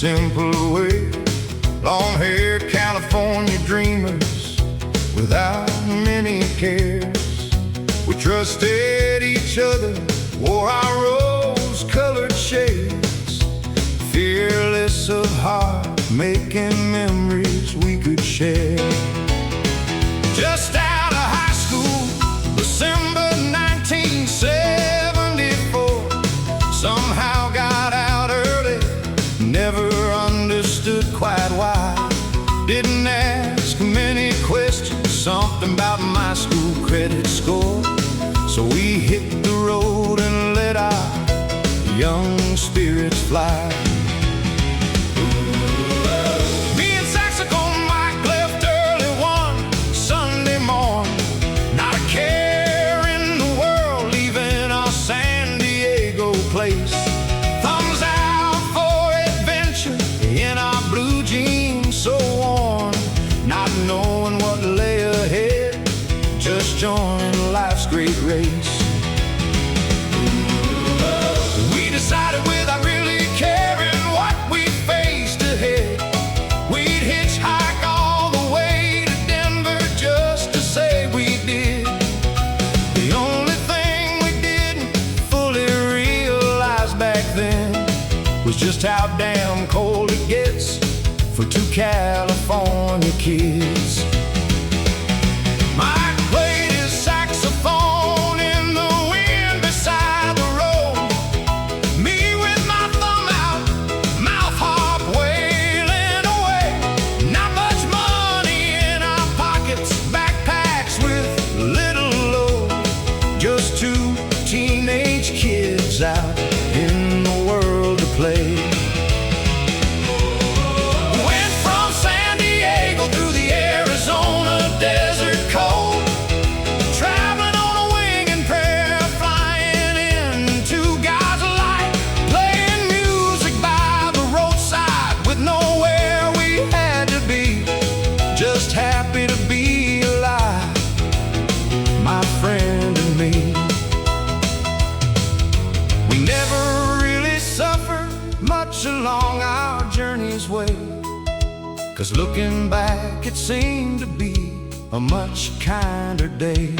simple way. Long-haired California dreamers without many cares. We trusted each other, wore our rose-colored shades, fearless of heart, making memories we could share. Just out of high school, December 1974, somehow got out early, never understood quite why. Didn't ask many questions, something about my school credit score. So we hit the road and let our young spirits fly. Me and Saxophone Mike left early one Sunday morning, not a care in the world, leaving our San Diego place. Thumbs out for adventure in our blue jeans so worn, not knowing what lay ahead, just joining life's great race. We decided without really caring what we faced ahead, we'd hitchhike all the way to Denver just to say we did. The only thing we didn't fully realize back then was just how damn cold it gets for two California kids. Mike played his saxophone in the wind beside the road, me with my thumb out, mouth harp wailing away. Not much money in our pockets, backpacks with little load, just two teenage kids out in the world to play. Went from San Diego through the Arizona desert cold, traveling on a wing and prayer, flying into God's light, playing music by the roadside with nowhere we had to be, just happy to be alive, my friend and me. We never really suffered much along our journey's way, 'cause looking back it seemed to be a much kinder day.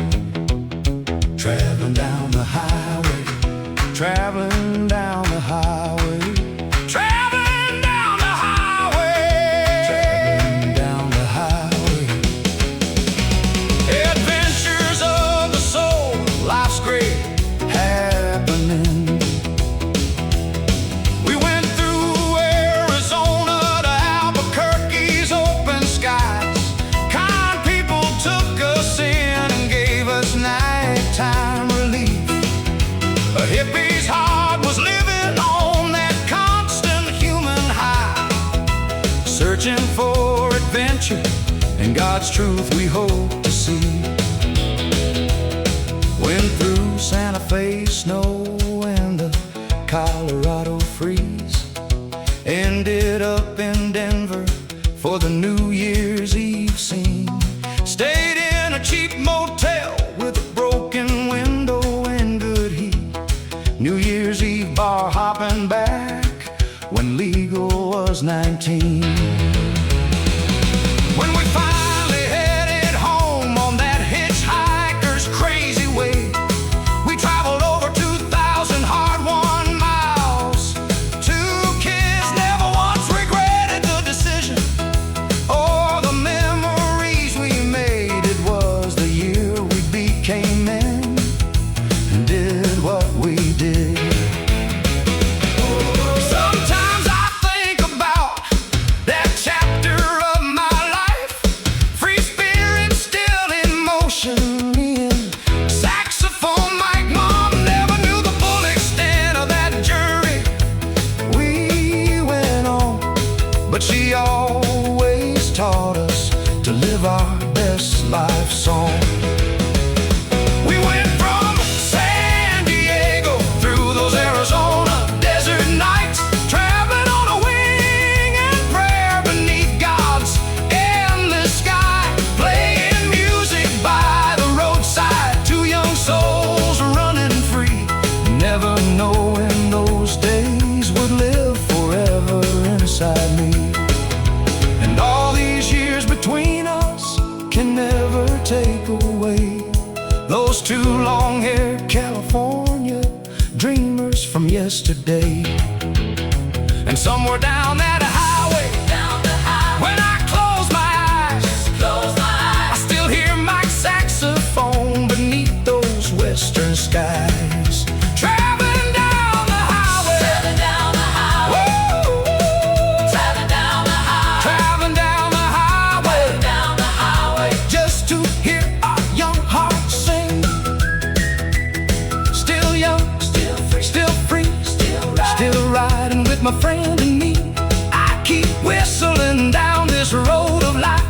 Traveling down the highway, traveling down the highway, traveling down the highway, traveling down the highway. Adventures of the soul, life's great happening. We went through Arizona to Albuquerque's open skies. Kind people took us in and gave us nighttime relief. A hippie's heart was living on that constant human high, searching for adventure and God's truth we hope to see. Went through Santa Fe snow and the Colorado freeze, ended up in Denver for the New Year's Eve scene. Stayed in a cheap motel with a broken window and good heat. New Year's Eve bar hopping back when legal was 19. When we finally headed home on that hitchhiker's crazy way, we traveled over 2,000 hard-won miles. Two kids never once regretted the decision or the memories we made. It was the year we became men and did what we did. Sometimes I think about that chapter of my life, free spirit still in motion. Me and Saxophone Mike, Mom never knew the full extent of that journey we went on, but she always taught us to live our best life song. We went from San Diego through those Arizona desert nights, traveling on a wing and prayer beneath God's endless sky, playing music by the roadside, two young souls running free, never knowing those days would live forever in a beside me. And all these years between us can never take away those two long-haired California dreamers from yesterday. And somewhere down that highway, when I close my eyes, I still hear Mike's saxophone beneath those western skies. Traveling down the highway, woo! Traveling down the highway, just to hear our young hearts sing. Still young, still free, still riding with my friend and me. I keep whistling down this road of life.